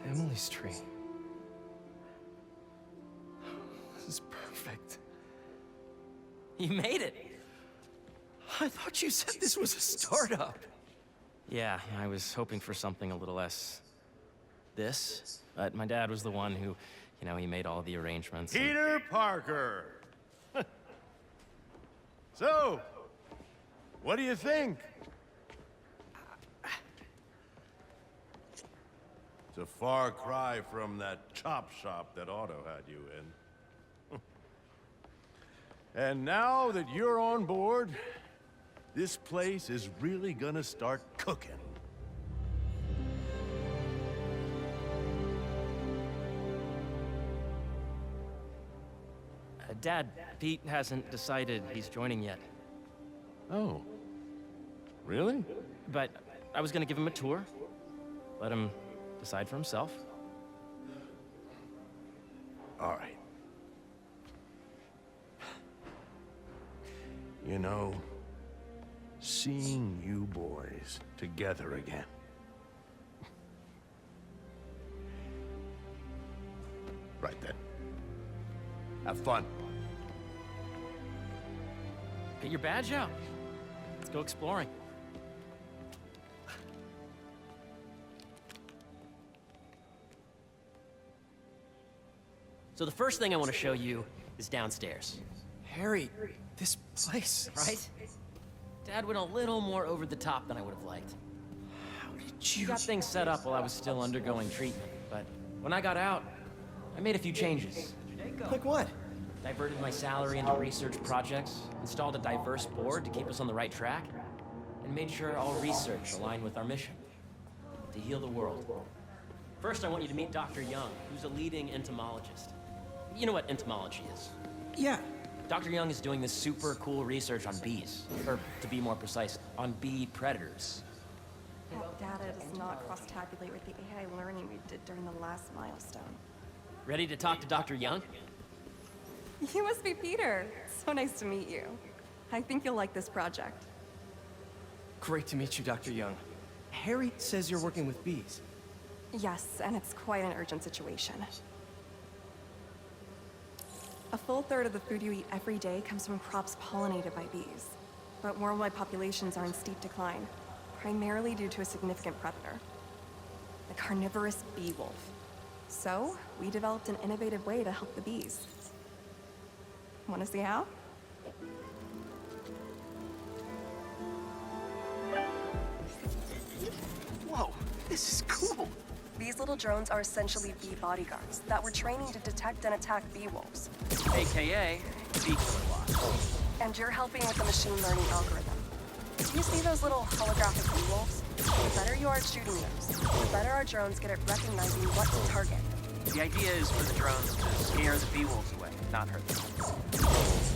Emily's tree. This is perfect. You made it! I thought you said this was a startup. Yeah, I was hoping for something a little less... this. But my dad was the one who, he made all the arrangements. Peter Parker! So, what do you think? It's a far cry from that chop shop that Otto had you in. And now that you're on board, this place is really gonna start cooking. Dad, Pete hasn't decided he's joining yet. Oh. Really? But I was gonna give him a tour. Let him decide for himself. All right. You know, seeing you boys together again. Right then. Have fun. Get your badge out. Let's go exploring. So the first thing I want to show you is downstairs. Harry, this place... Right? Dad went a little more over the top than I would have liked. How did He you... got things set up while I was still undergoing treatment, but when I got out, I made a few changes. Like what? Diverted my salary into research projects, installed a diverse board to keep us on the right track, and made sure all research aligned with our mission, to heal the world. First, I want you to meet Dr. Young, who's a leading entomologist. You know what entomology is? Yeah. Dr. Young is doing this super cool research on bees, or to be more precise, on bee predators. That data does not cross-tabulate with the AI learning we did during the last milestone. Ready to talk to Dr. Young? You must be Peter. So nice to meet you. I think you'll like this project. Great to meet you, Dr. Young. Harry says you're working with bees. Yes, and it's quite an urgent situation. A full third of the food you eat every day comes from crops pollinated by bees. But worldwide populations are in steep decline, primarily due to a significant predator, the carnivorous bee wolf. So, we developed an innovative way to help the bees. Want to see how? Whoa, this is cool. These little drones are essentially bee bodyguards that we're training to detect and attack bee wolves. AKA, bee killer. And you're helping with the machine learning algorithm. You see those little holographic bee wolves? The better you are at shooting those, the better our drones get at recognizing what to target. The idea is for the drones to scare the bee wolves away, not hurt them.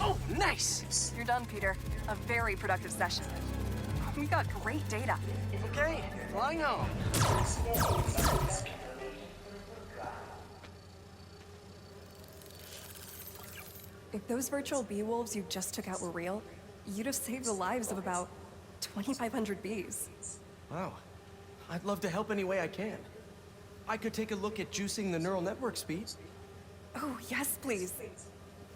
Oh, nice! You're done, Peter. A very productive session. We got great data. Okay, flying home. If those virtual bee wolves you just took out were real, you'd have saved the lives of about 2,500 bees. Wow. I'd love to help any way I can. I could take a look at juicing the neural network speed. Oh, yes, please.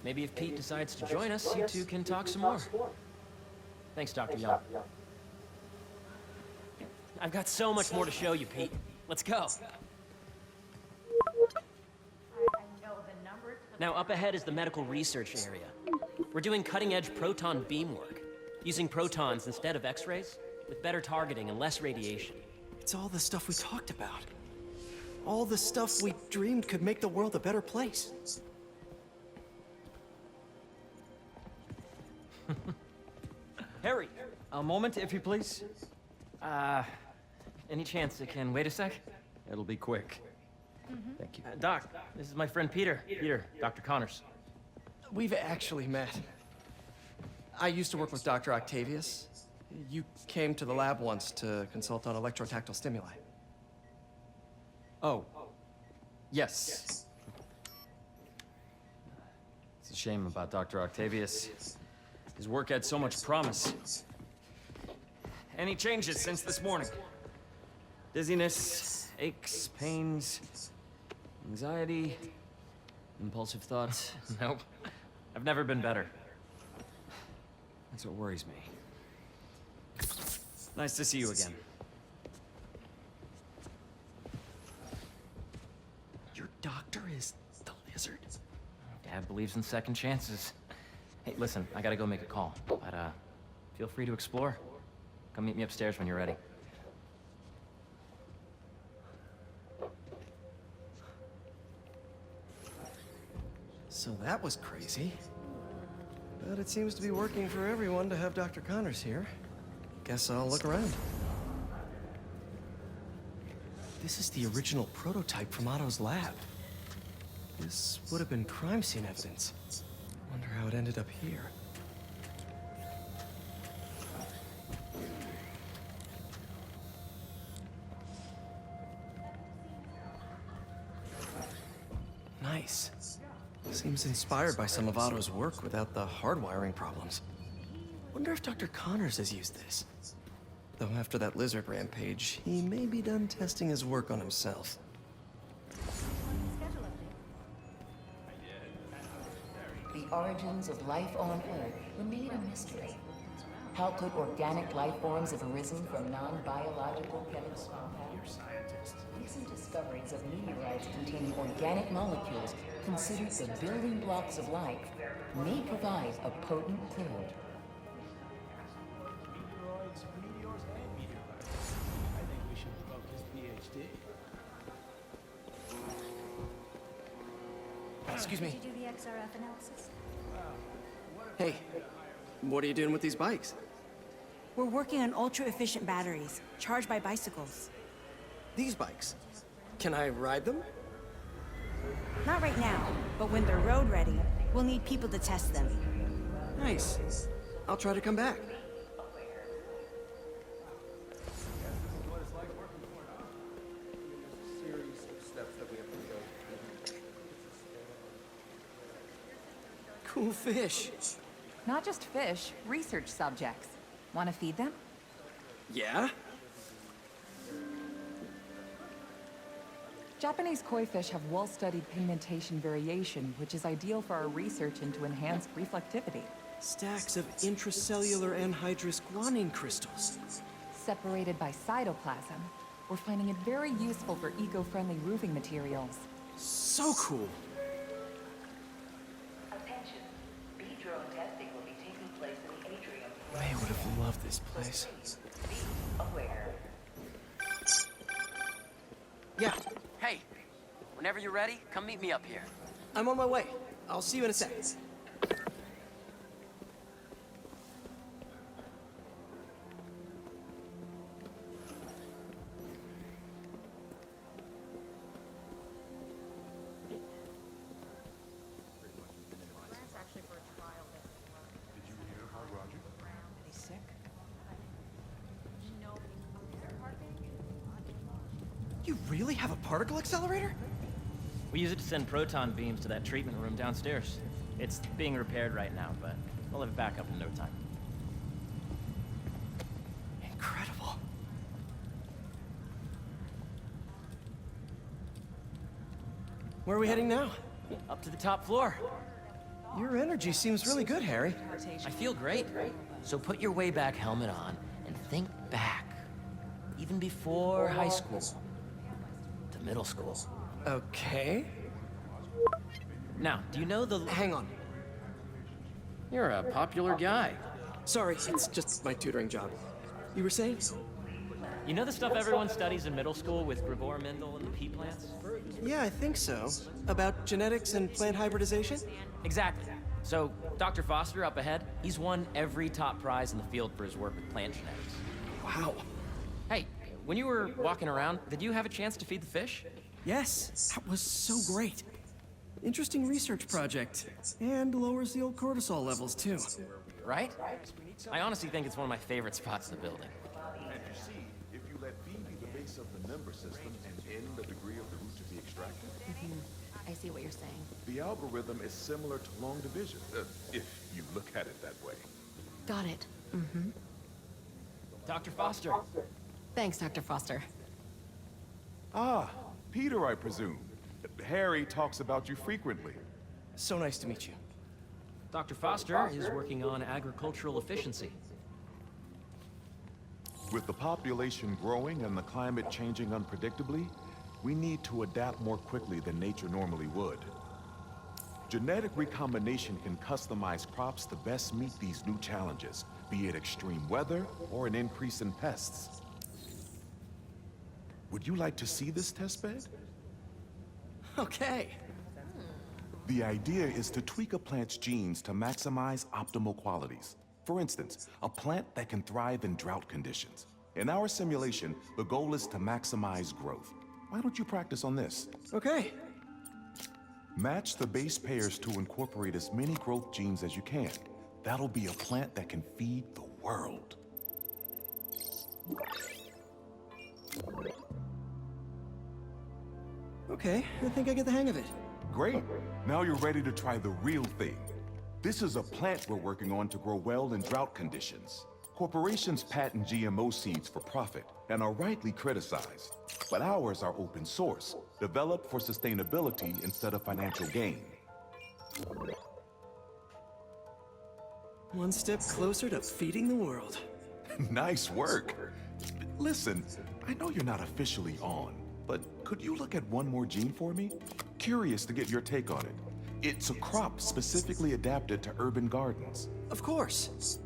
Maybe if Pete decides to join us, you two can talk some more. Thanks, Dr. Young. I've got so much more to show you, Pete. Let's go. Now, up ahead is the medical research area. We're doing cutting-edge proton beam work, using protons instead of X-rays, with better targeting and less radiation. It's all the stuff we talked about. All the stuff we dreamed could make the world a better place. Harry, a moment, if you please. Any chance it can wait a sec? It'll be quick. Thank you. Doc, this is my friend Peter. Peter, Dr. Connors. We've actually met. I used to work with Dr. Octavius. You came to the lab once to consult on electrotactile stimuli. Oh. Yes. It's a shame about Dr. Octavius. His work had so much promise. Any changes since this morning? Dizziness, aches, pains, anxiety, impulsive thoughts. Nope. I've never been better. That's what worries me. Nice to see you again. Your doctor is the lizard? Dad believes in second chances. Hey, listen, I gotta go make a call. But, feel free to explore. Come meet me upstairs when you're ready. So that was crazy. But it seems to be working for everyone to have Dr. Connors here. Guess I'll look around. This is the original prototype from Otto's lab. This would have been crime scene evidence. Wonder how it ended up here. Nice. Seems inspired by some of Otto's work without the hardwiring problems. Wonder if Dr. Connors has used this. Though after that lizard rampage, he may be done testing his work on himself. The origins of life on Earth remain a mystery. How could organic life forms have arisen from non-biological chemical compounds? Recent discoveries of meteorites containing organic molecules considered the building blocks of life may provide a potent clue. Excuse me. Did you do the XRF analysis? Hey, what are you doing with these bikes? We're working on ultra-efficient batteries, charged by bicycles. These bikes? Can I ride them? Not right now, but when they're road ready, we'll need people to test them. Nice. I'll try to come back. Cool fish. Not just fish, research subjects. Want to feed them? Yeah? Japanese koi fish have well-studied pigmentation variation, which is ideal for our research into enhanced reflectivity. Stacks of intracellular anhydrous guanine crystals. Separated by cytoplasm, we're finding it very useful for eco-friendly roofing materials. So cool. Attention. Bee drone testing will be taking place in the atrium. May would have loved this place. Be aware. Yeah, Hey, whenever you're ready, come meet me up here. I'm on my way. I'll see you in a sec. You really have a particle accelerator? We use it to send proton beams to that treatment room downstairs. It's being repaired right now, but we'll have it back up in no time. Incredible. Where are we heading now? Up to the top floor. Your energy seems really good, Harry. I feel great. So put your way back helmet on and think back. Even before high school. To middle school. Okay. Now, do you know the... Hang on. You're a popular guy. Sorry, it's just my tutoring job. You were saying? You know the stuff everyone studies in middle school with Gregor Mendel and the pea plants? Yeah, I think so. About genetics and plant hybridization? Exactly. So, Dr. Foster up ahead, he's won every top prize in the field for his work with plant genetics. Wow. Hey, when you were walking around, did you have a chance to feed the fish? Yes, that was so great. Interesting research project. And lowers the old cortisol levels, too. Right? I honestly think it's one of my favorite spots in the building. And you see, if you let B be the base of the member system and N the degree of the root to be extracted, I see what you're saying. the algorithm is similar to long division, if you look at it that way. Got it. Dr. Foster. Thanks, Dr. Foster. Ah, Peter, I presume. Harry talks about you frequently. So nice to meet you. Dr. Foster is working on agricultural efficiency. With the population growing and the climate changing unpredictably, we need to adapt more quickly than nature normally would. Genetic recombination can customize crops to best meet these new challenges, be it extreme weather or an increase in pests. Would you like to see this testbed? Okay. The idea is to tweak a plant's genes to maximize optimal qualities. For instance, a plant that can thrive in drought conditions. In our simulation, the goal is to maximize growth. Why don't you practice on this? Okay. Match the base pairs to incorporate as many growth genes as you can. That'll be a plant that can feed the world. Okay, I think I get the hang of it. Great. Now you're ready to try the real thing. This is a plant we're working on to grow well in drought conditions. Corporations patent GMO seeds for profit and are rightly criticized. But ours are open source, developed for sustainability instead of financial gain. One step closer to feeding the world. Nice work. Listen, I know you're not officially on, but could you look at one more gene for me? Curious to get your take on it. It's a crop specifically adapted to urban gardens. Of course.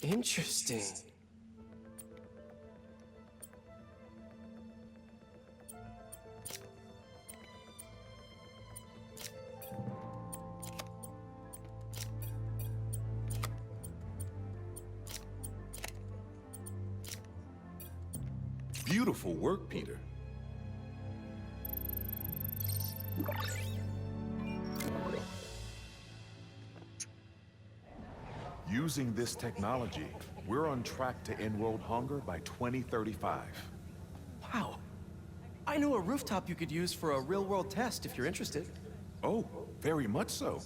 Interesting. Beautiful work, Peter. Using this technology, we're on track to end world hunger by 2035. Wow. I know a rooftop you could use for a real-world test if you're interested. Oh, very much so.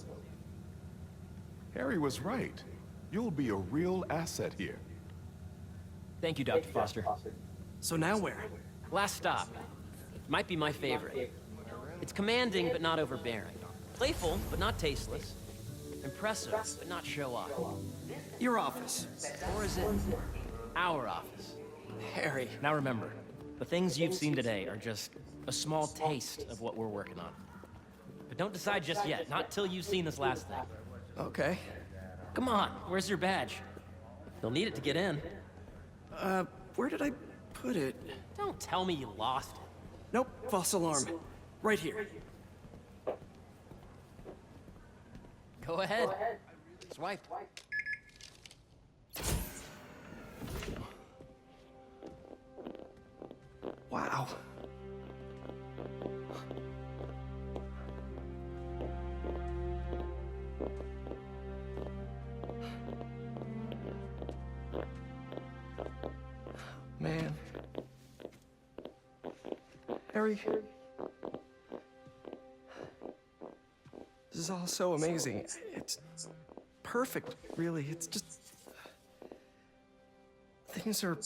Harry was right. You'll be a real asset here. Thank you, Dr. Foster. So now where? Last stop. Might be my favorite. It's commanding, but not overbearing. Playful, but not tasteless. Impressive, but not show-off. Your office. Or is it our office? Harry. Now remember, the things you've seen today are just a small taste of what we're working on. But don't decide just yet, not till you've seen this last thing. Okay. Come on, where's your badge? You'll need it to get in. Where did I put it? Don't tell me you lost it. Nope, false alarm. Right here. Go ahead. Swiped. Wow. Man. Harry. This is all so amazing. It's perfect, really. It's just... Things are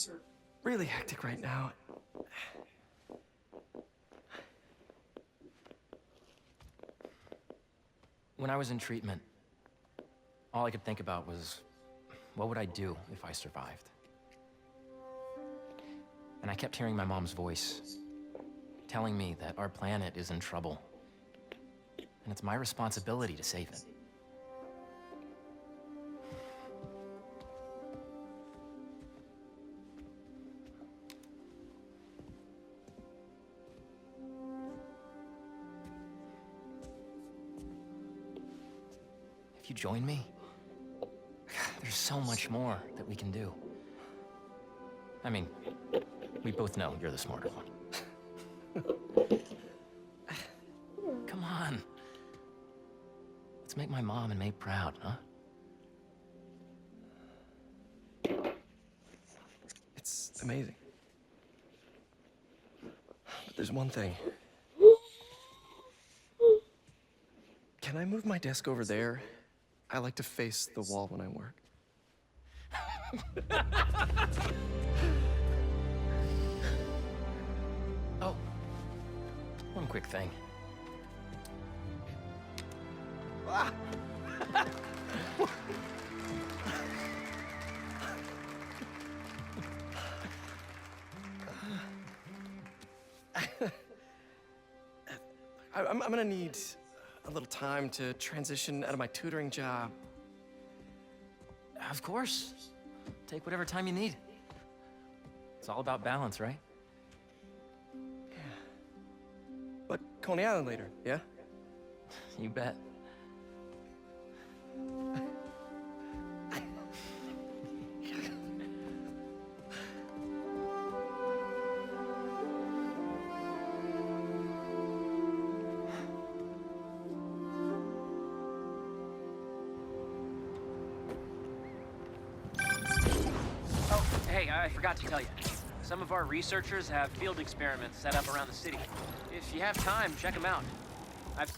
really hectic right now. When I was in treatment, all I could think about was, what would I do if I survived? And I kept hearing my mom's voice, telling me that our planet is in trouble. And it's my responsibility to save it. If you join me, there's so much more that we can do. I mean, we both know you're the smarter one. Come on. Let's make my mom and May proud, huh? It's amazing. But there's one thing. Can I move my desk over there? I like to face the wall when I work. Oh, one quick thing. I'm gonna need a little time to transition out of my tutoring job. Of course. Take whatever time you need. It's all about balance, right? But Coney Island later, yeah? You bet. Hey, I forgot to tell you. Some of our researchers have field experiments set up around the city. If you have time, check them out. I've...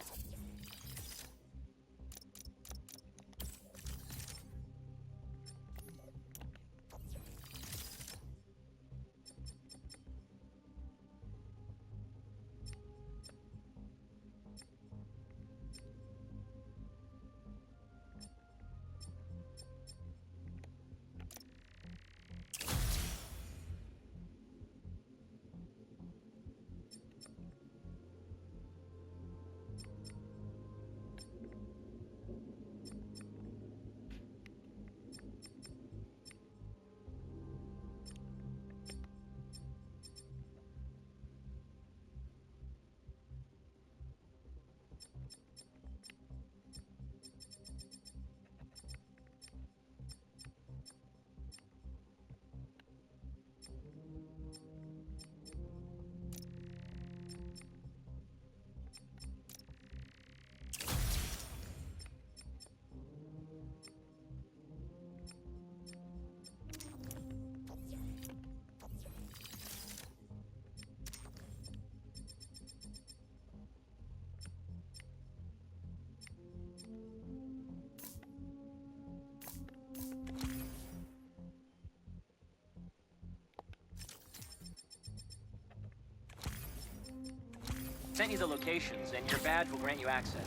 sent you the locations, and your badge will grant you access.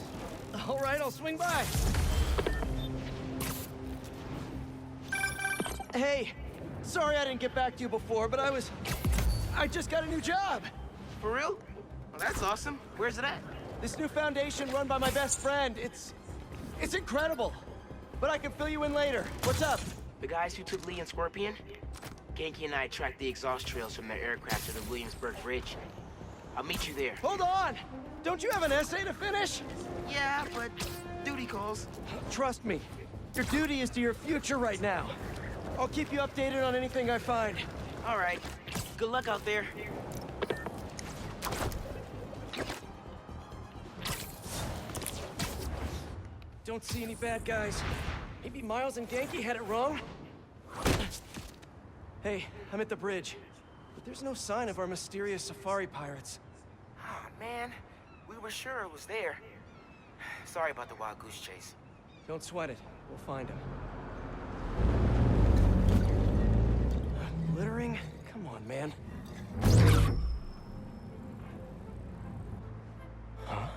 All right, I'll swing by. Hey, sorry I didn't get back to you before, but I just got a new job. For real? Well, that's awesome. Where's it at? This new foundation run by my best friend, it's incredible. But I can fill you in later. What's up? The guys who took Lee and Scorpion? Genki and I tracked the exhaust trails from their aircraft to the Williamsburg Bridge. I'll meet you there. Hold on! Don't you have an essay to finish? Yeah, but duty calls. Trust me, your duty is to your future right now. I'll keep you updated on anything I find. All right. Good luck out there. Don't see any bad guys. Maybe Miles and Genki had it wrong? Hey, I'm at the bridge. But there's no sign of our mysterious safari pirates. Oh, man. We were sure it was there. Sorry about the wild goose chase. Don't sweat it. We'll find him. Littering? Come on, man. Huh?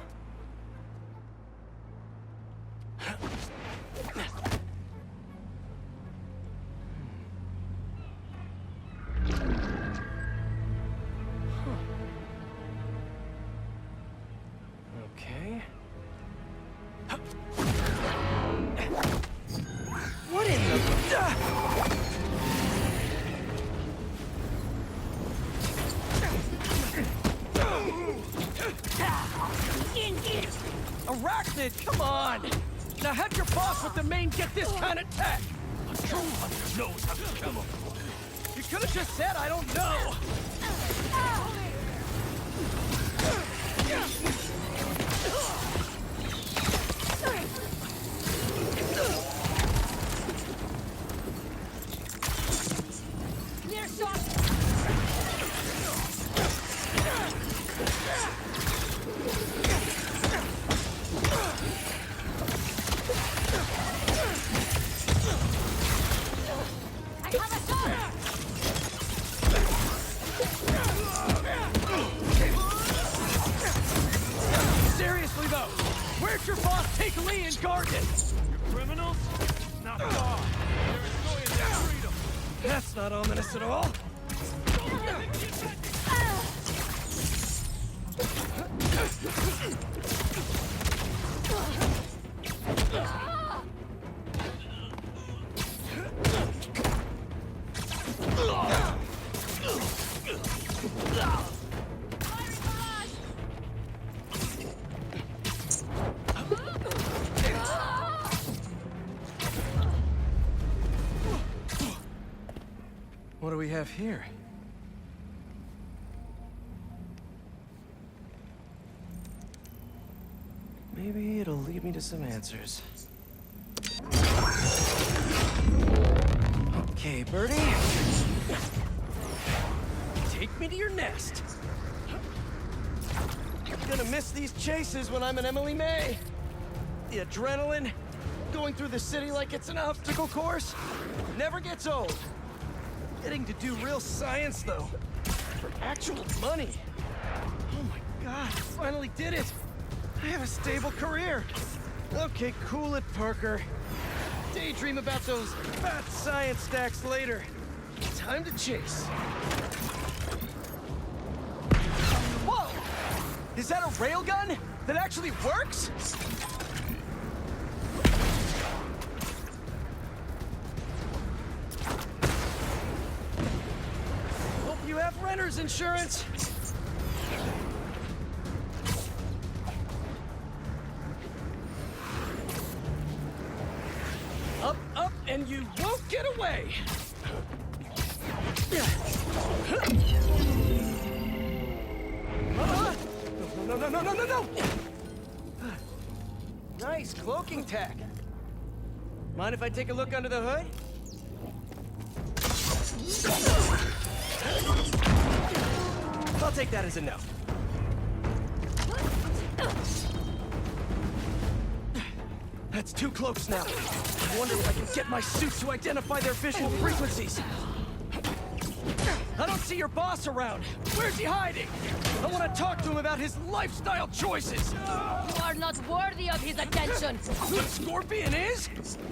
Okay. What in the... Arachnid, come on! Now how'd your boss with the main get this kind of tech? A true hunter knows how to kill him. You could have just said I don't know! Let your boss take Lee and Gargan! You criminals? Not far. They're enjoying their freedom. That's not ominous at all. What do we have here? Maybe it'll lead me to some answers. Okay, Birdie. Take me to your nest. I'm gonna miss these chases when I'm an Emily May. The adrenaline, going through the city like it's an obstacle course, never gets old. Getting to do real science, though, for actual money. Oh my God, I finally did it. I have a stable career. Okay, cool it, Parker. Daydream about those fat science stacks later. Time to chase. Whoa! Is that a railgun that actually works? Hope you have renter's insurance. Up, up, and you won't get away! No, no, no, no, no, no! Nice cloaking tech. Mind if I take a look under the hood? I'll take that as a no. That's 2 cloaks now. I wonder if I can get my suit to identify their visual frequencies. I don't see your boss around. Where's he hiding? I want to talk to him about his lifestyle choices. You are not worthy of his attention. The Scorpion is?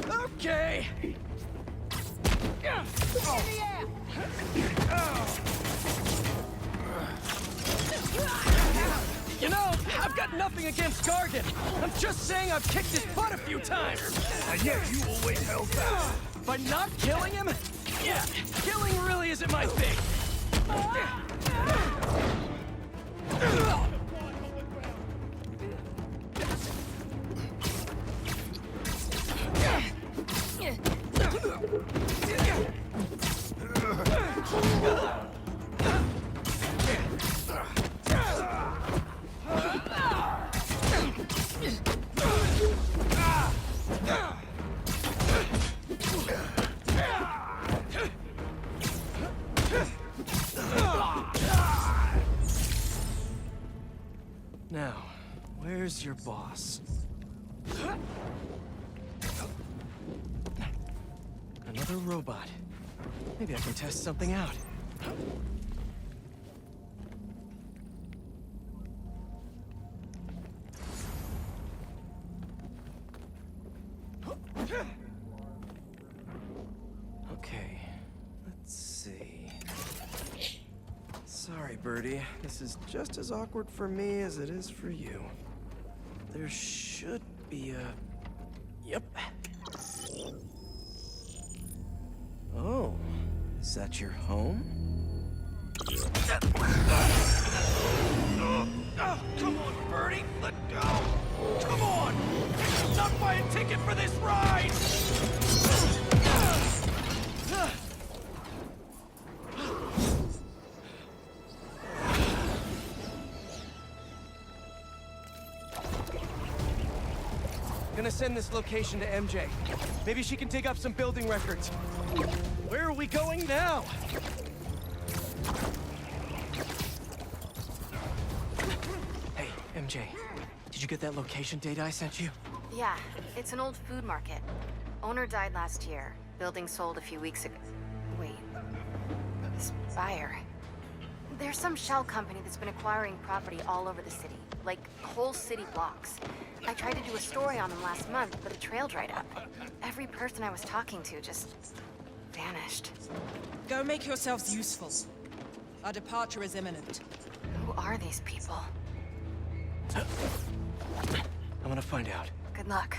Okay. You know, I've got nothing against Gargan. I'm just saying I've kicked his butt a few times. And yet you always held back. By not killing him? Yeah, killing really isn't my thing. Now, where's your boss? Another robot. Maybe I can test something out. Okay, let's see. Sorry, Birdie. This is just as awkward for me as it is for you. There should be a... Yep. Oh, is that your home? Oh, come on, Birdie! Let go! Come on! Not buy a ticket for this ride! Gonna send this location to MJ. Maybe she can dig up some building records. Where are we going now? Hey, MJ. Did you get that location data I sent you? Yeah, it's an old food market. Owner died last year. Building sold a few weeks ago. Wait. Spire. There's some shell company that's been acquiring property all over the city, like whole city blocks. I tried to do a story on them last month, but the trail dried up. Every person I was talking to just vanished. Go make yourselves useful. Our departure is imminent. Who are these people? I'm gonna find out. Good luck.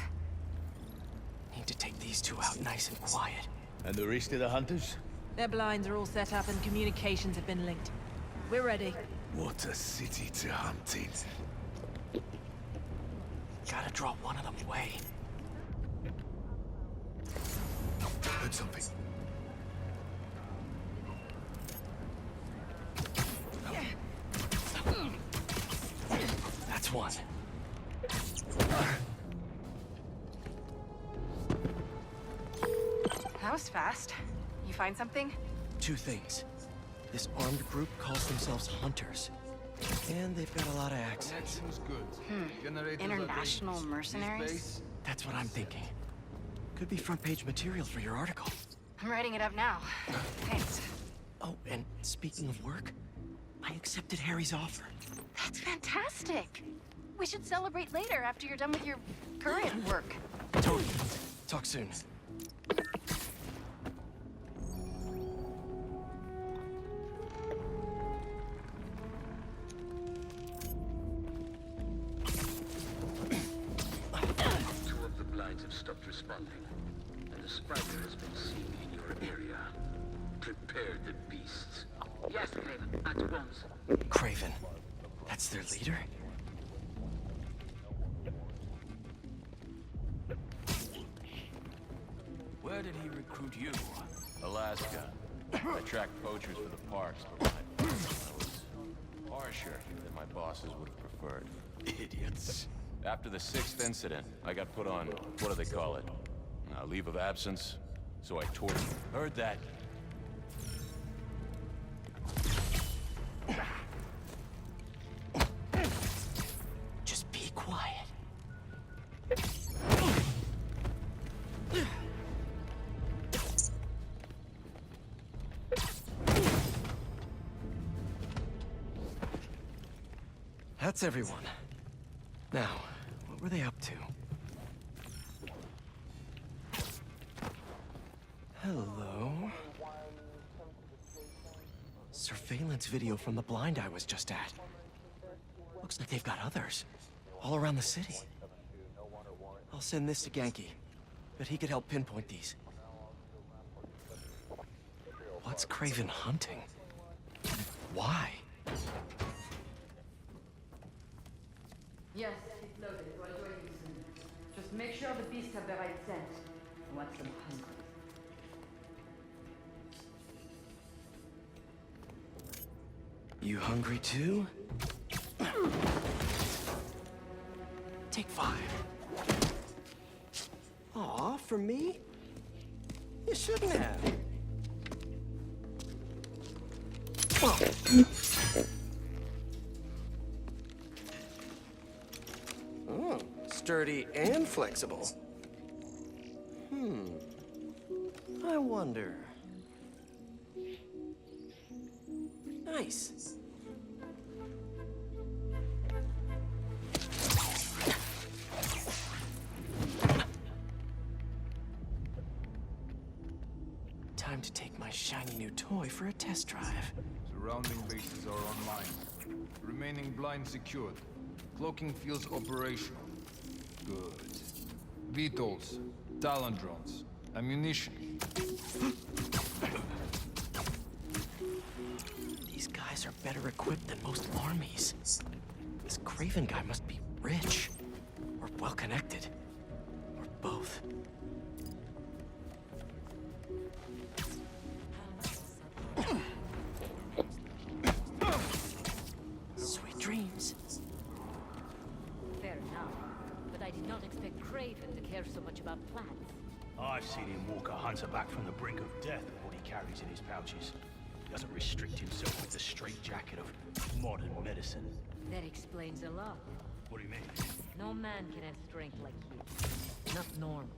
Need to take these two out nice and quiet. And the rest of the hunters? Their blinds are all set up and communications have been linked. We're ready. What a city to hunt in. Gotta draw one of them away. Heard something. That's one. That was fast. You find something? Two things. This armed group calls themselves Hunters. And they've got a lot of accents. International mercenaries? That's what I'm thinking. Could be front page material for your article. I'm writing it up now. Thanks. Oh, and speaking of work, I accepted Harry's offer. That's fantastic. We should celebrate later after you're done with your current work. Totally. Talk soon. Two of the blinds have stopped responding, and the spider has been seen in your area. Prepare the beasts. Yes, Craven, at once. Craven. That's their leader? Where did he recruit you? Alaska. I tracked poachers for the parks, but I was harsher than my bosses would have preferred. Idiots. After the 6th incident, I got put on, what do they call it? Leave of absence. So I tortured. Heard that? Just be quiet. That's everyone. Now, what were they up to? Hello? Surveillance video from the blind I was just at. Looks like they've got others. All around the city. I'll send this to Genki. Bet he could help pinpoint these. What's Craven hunting? Why? Yes, it's loaded. We'll join you soon. Just make sure the beasts have the right scent. I want some hungry. You hungry too? Take 5. Aw, for me? You shouldn't have. Oh, sturdy and flexible. I wonder. Nice. Time to take my shiny new toy for a test drive. Surrounding bases are online. Remaining blind secured. Cloaking fields operational. Good. VTOLs, Talon drones, ammunition. These guys are better equipped than most armies. This Craven guy must be rich. Or well-connected. Or both. Sweet dreams. Fair enough. But I did not expect Craven to care so much about plants. I've seen him walk a hunter back from the brink of death with what he carries in his pouches. He doesn't restrict himself with the straitjacket of modern medicine. That explains a lot. What do you mean? No man can have strength like you. Not normal.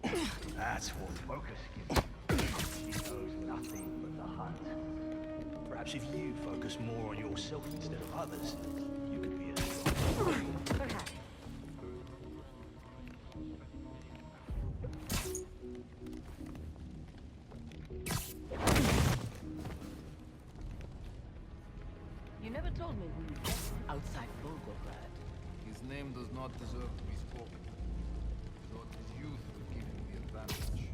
That's what focus gives. He knows nothing but the hunt. Perhaps if you focus more on your yourself instead of others, you could be as strong. Perhaps. You never told me who you met outside Volgograd. His name does not deserve to be spoken. Thought his youth would give him the advantage.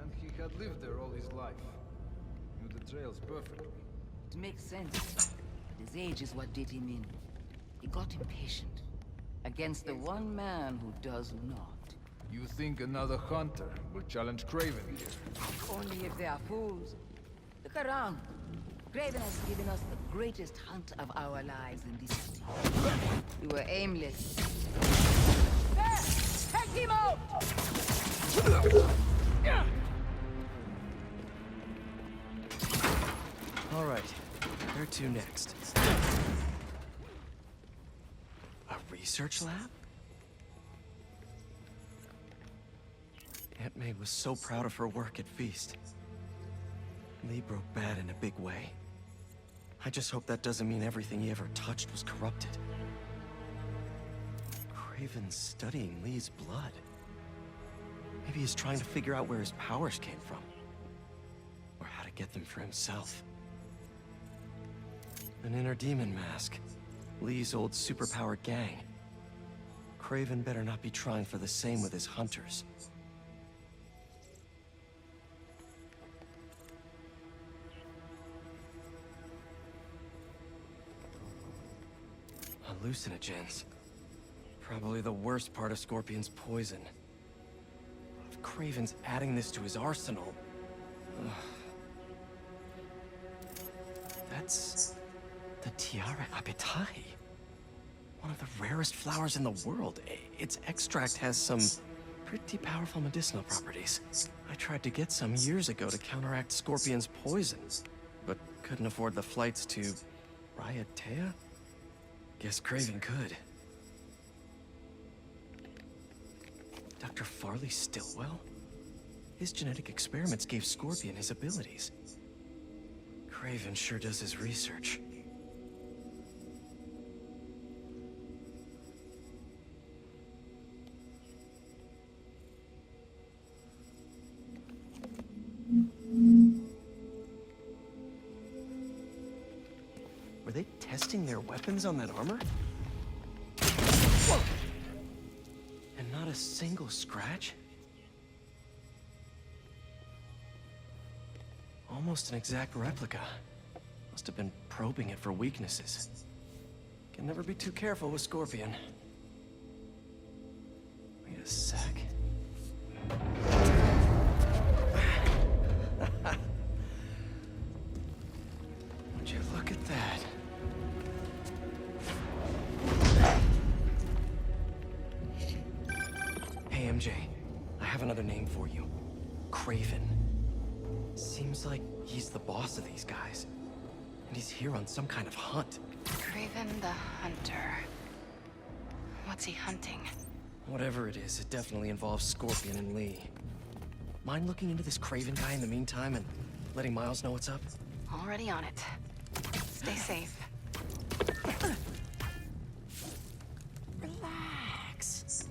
And he had lived there all his life. Knew the trails perfectly. It makes sense. His age is what did him in. He got impatient. Against the one man who does not. You think another hunter will challenge Craven here? Only if they are fools. Look around. Craven has given us the greatest hunt of our lives in this city. We were aimless. There! Take him out! All right, where to next? A research lab? Aunt May was so proud of her work at Feast. Lee broke bad in a big way. I just hope that doesn't mean everything he ever touched was corrupted. Craven's studying Lee's blood. Maybe he's trying to figure out where his powers came from. Or how to get them for himself. An inner demon mask. Lee's old superpowered gang. Craven better not be trying for the same with his hunters. Hallucinogens. Probably the worst part of Scorpion's poison. If Craven's adding this to his arsenal... Ugh. That's... the Tiara Apitai. One of the rarest flowers in the world. Its extract has some pretty powerful medicinal properties. I tried to get some years ago to counteract Scorpion's poison, but couldn't afford the flights to Raiatea? Guess Craven could. Dr. Farley Stillwell? His genetic experiments gave Scorpion his abilities. Craven sure does his research. Were they testing their weapons on that armor? Whoa! And not a single scratch? Almost an exact replica. Must have been probing it for weaknesses. Can never be too careful with Scorpion. Wait a sec. Would you look at that? Hey, MJ. I have another name for you. Craven. Seems like he's the boss of these guys. And he's here on some kind of hunt. Craven the Hunter. What's he hunting? Whatever it is, it definitely involves Scorpion and Lee. Mind looking into this Craven guy in the meantime and letting Miles know what's up? Already on it. Stay safe. Relax.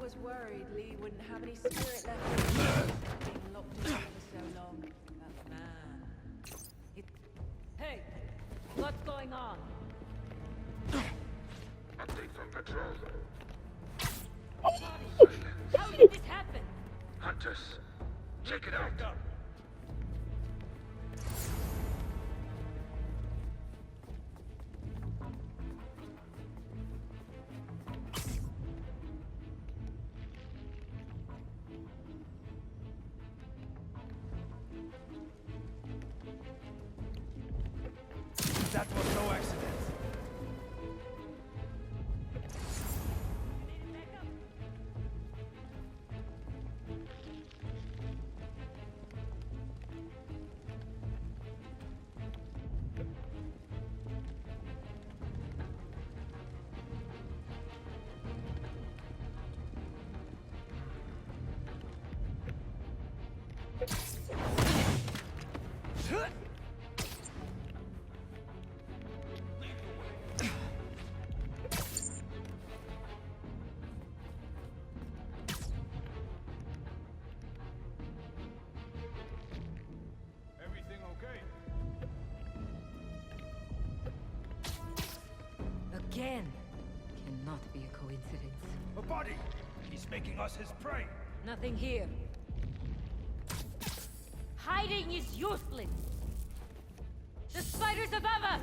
was worried Lee wouldn't have any spirit left in him. Being locked in for so long. That man. Hey, what's going on? Update from patrol. How did this happen? Hunters, check it out. That was no accident. Everything okay? Again. Cannot be a coincidence. A body! He's making us his prey. Nothing here. Hiding is useless. The spiders above us!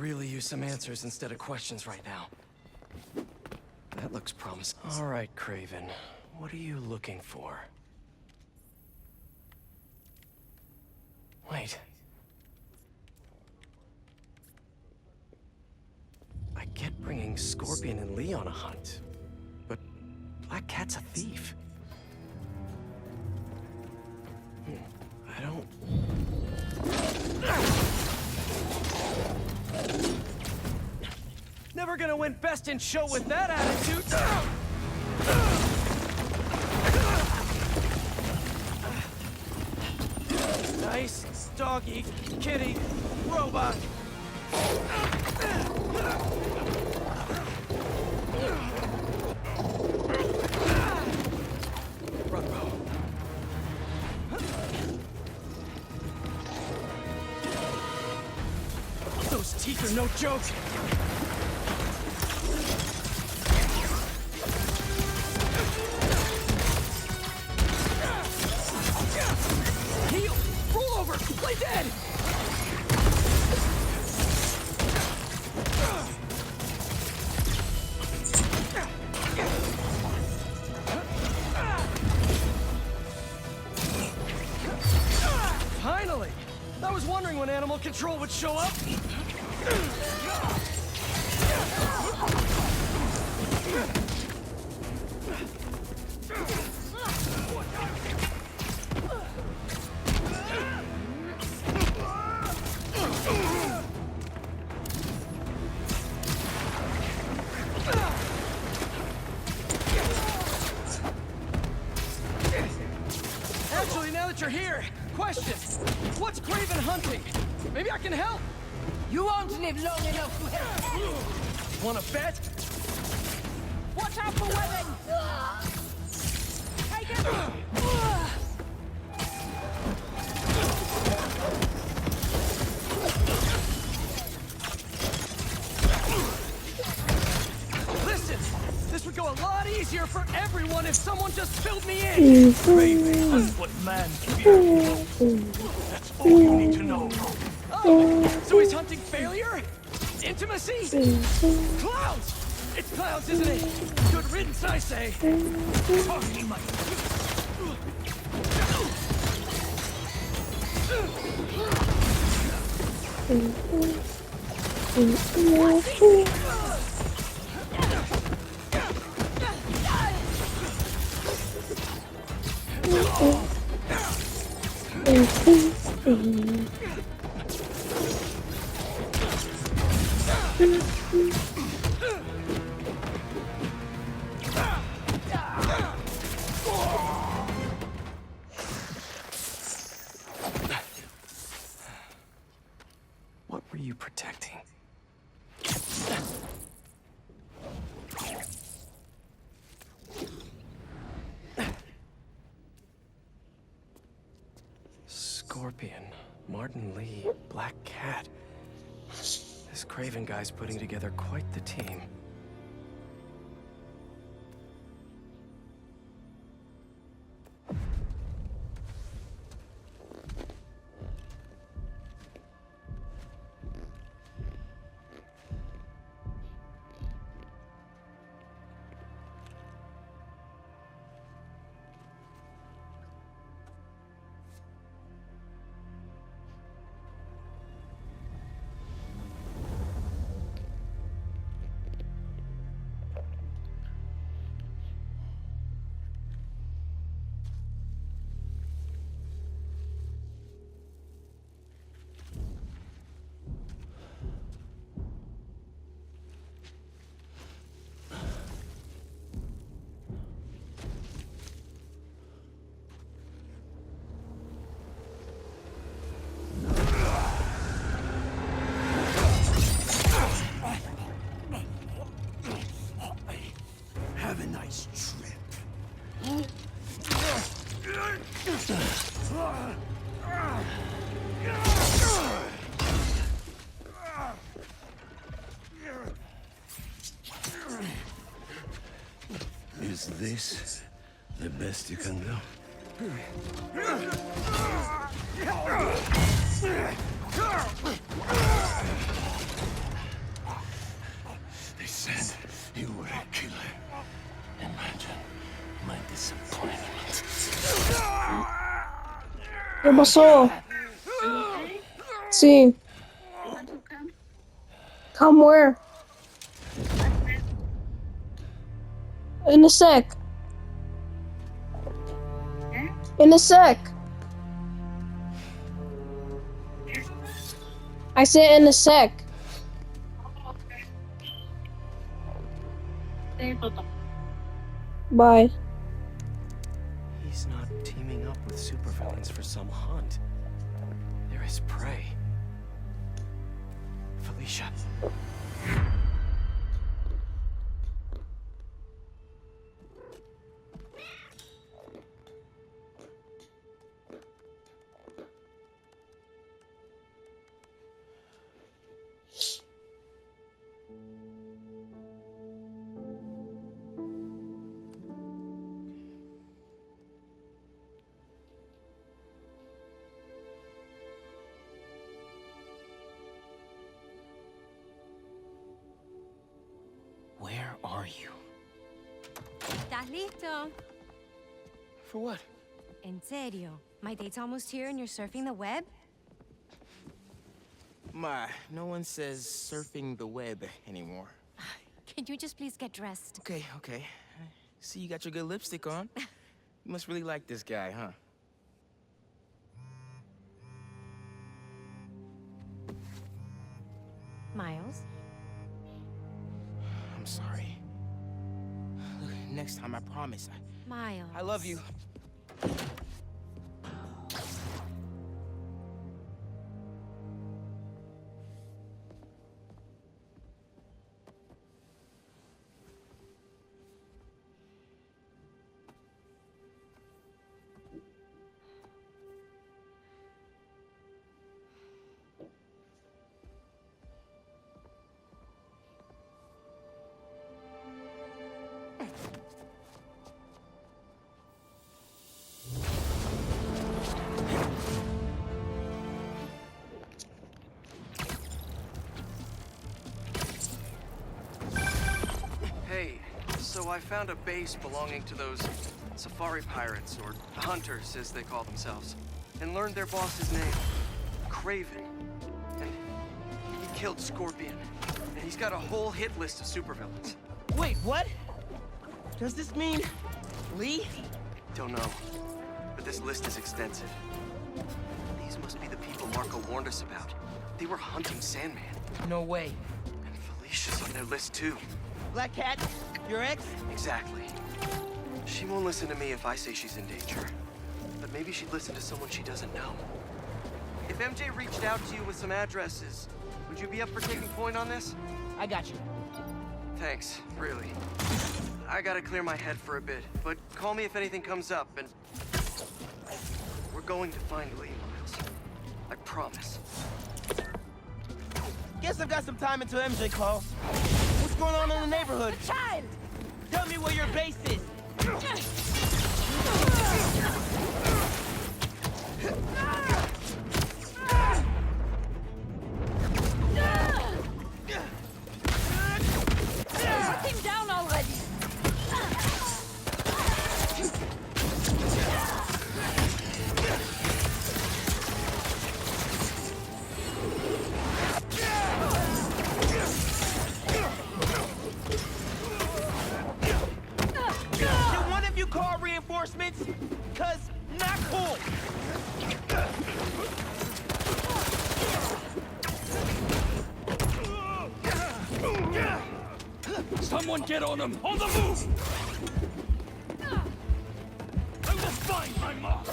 really use some answers instead of questions right now. That looks promising. All right, Craven. What are you looking for? Wait. I get bringing Scorpion and Lee on a hunt, but Black Cat's a thief. I don't... Never gonna win Best in Show with that attitude! Nice doggy, kitty, robot! Those teeth are no joke! Heal! Roll over! Play dead! Finally! I was wondering when Animal Control would show up. Actually, now that you're here, question. What's Craven hunting? Maybe I can help. You won't live long enough to help. Wanna bet? Watch out for weapons! Take it! Listen, this would go a lot easier for everyone if someone just filled me in. Craven hunts what man fears. That's all you need to know. Oh, so he's hunting failure? Intimacy? Clowns! It's clowns, isn't it? Good riddance, I say. Talk to me, Mike. What were you protecting? Scorpion, Martin Lee, Black Cat. This Craven guy's putting together quite the team. Have a nice trip. Is this the best you can do? ¿Qué pasó? Sí. Come where? In a sec. In a sec. I said in a sec. Bye. He's not teaming up with supervillains for some hunt. They're his prey. Felicia. Where are you? ¿Estás listo? For what? En serio. My date's almost here and you're surfing the web? Ma, no one says surfing the web anymore. Can you just please get dressed? Okay, okay. See, you got your good lipstick on. You must really like this guy, huh? Miles? I'm sorry. Look, next time, I promise. Miles. I love you. Hey, so I found a base belonging to those safari pirates, or hunters as they call themselves, and learned their boss's name, Kraven. And he killed Scorpion, and he's got a whole hit list of supervillains. Wait, what? Does this mean Lee? Don't know, but this list is extensive. These must be the people Marco warned us about. They were hunting Sandman. No way. And Felicia's on their list too. Black Cat? Your ex? Exactly. She won't listen to me if I say she's in danger. But maybe she'd listen to someone she doesn't know. If MJ reached out to you with some addresses, would you be up for taking point on this? I got you. Thanks, really. I gotta clear my head for a bit, but call me if anything comes up, and... we're going to find Lee, Miles. I promise. Guess I've got some time until MJ calls. What's going on in the neighborhood? The child! Tell me where your base is. Put him down already! Did one of you call reinforcements? Cause not cool. Someone get on him! On the move! I will find my mark!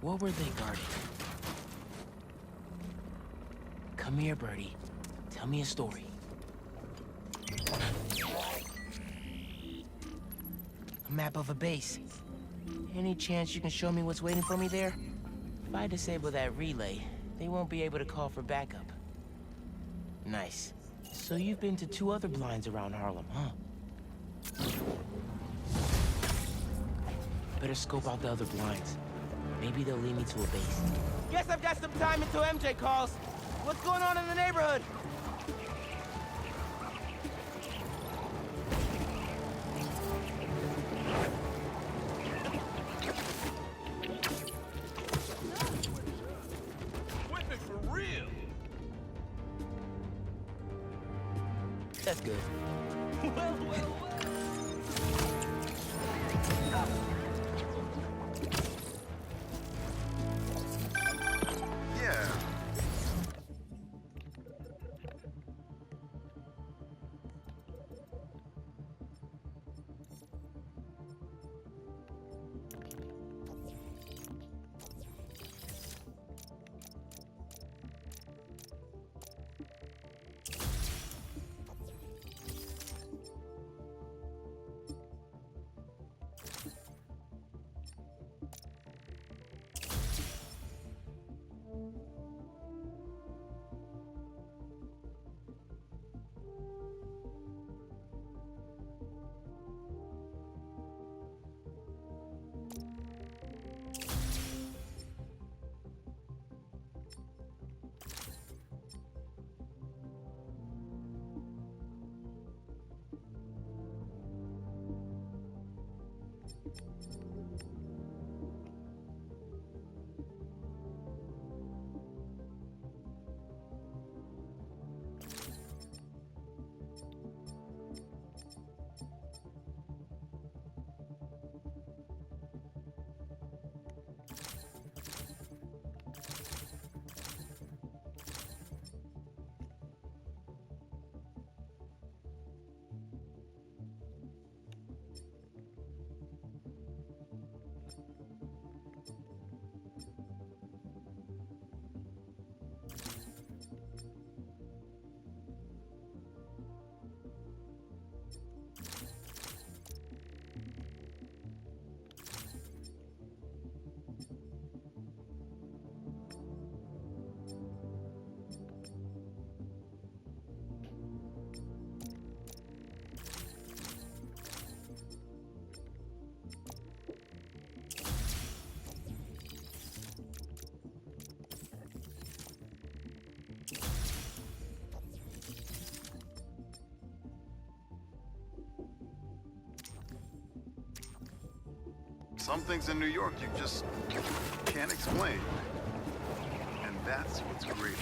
What were they guarding? Come here, Birdie. Tell me a story. A map of a base. Any chance you can show me what's waiting for me there? If I disable that relay, they won't be able to call for backup. Nice. So you've been to 2 other blinds around Harlem, huh? Better scope out the other blinds. Maybe they'll lead me to a base. Guess I've got some time until MJ calls. What's going on in the neighborhood? Whipping for real. That's good. Yeah. Some things in New York you just can't explain. And that's what's great.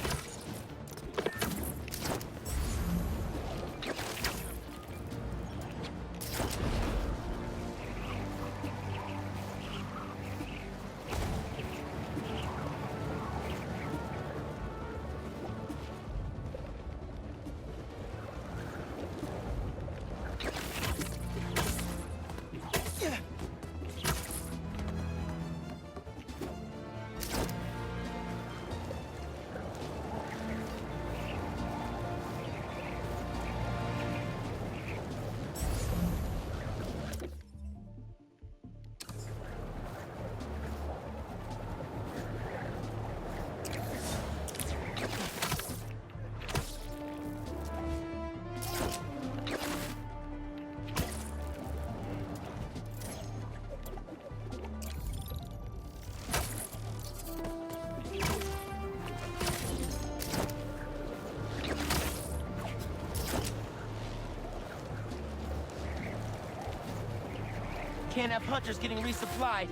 Can't have hunters getting resupplied.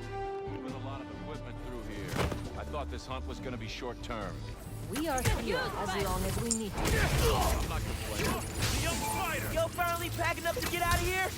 With a lot of equipment through here. I thought this hunt was gonna be short-term. We are here as long as we need to. I'm not complaining. The young fighter. Yo, finally packing up to get out of here?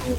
Come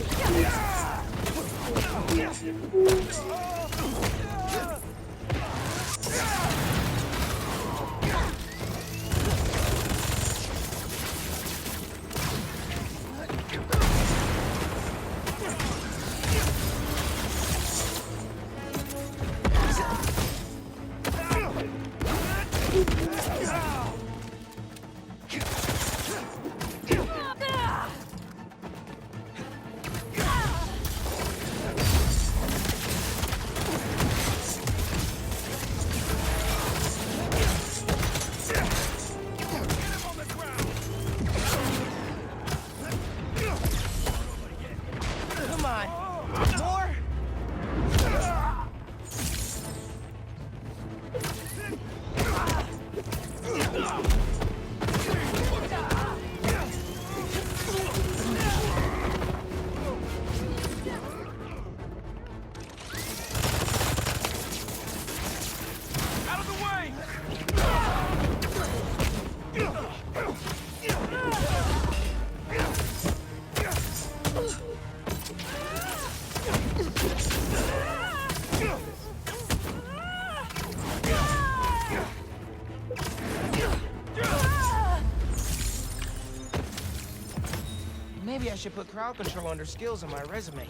on. More? Out of the way! Maybe I should put crowd control under skills on my resume.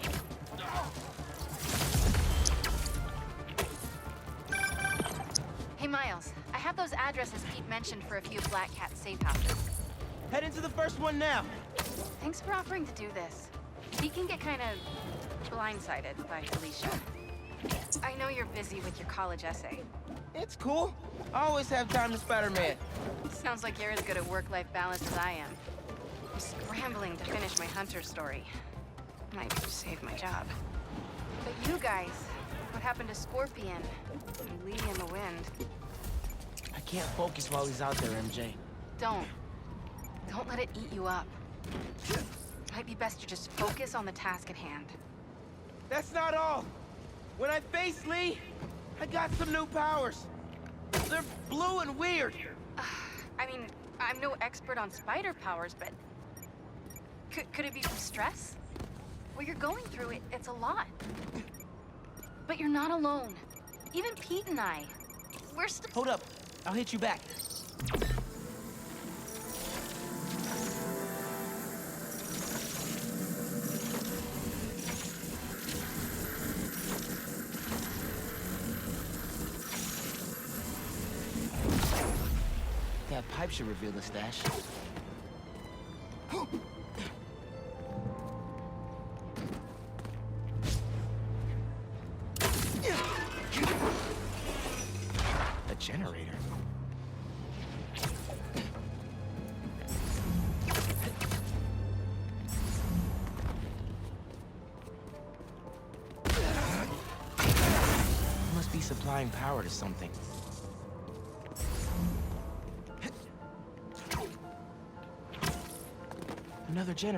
Hey, Miles. I have those addresses Pete mentioned for a few Black Cat safe houses. Head into the first one now. Thanks for offering to do this. Pete can get kind of blindsided by Felicia. I know you're busy with your college essay. It's cool. I always have time to Spider-Man. Sounds like you're as good at work-life balance as I am. I'm scrambling to finish my Hunter story. Might save my job. But you guys, what happened to Scorpion and Lee in the Wind? I can't focus while he's out there, MJ. Don't let it eat you up. Might be best to just focus on the task at hand. That's not all. When I face Lee, I got some new powers. They're blue and weird. I mean, I'm no expert on spider powers, but could it be from stress? What you're going through, it's a lot. But you're not alone. Even Pete and I, we're still... Hold up. I'll hit you back. That pipe should reveal the stash. A generator. Must be supplying power to something. Another generator.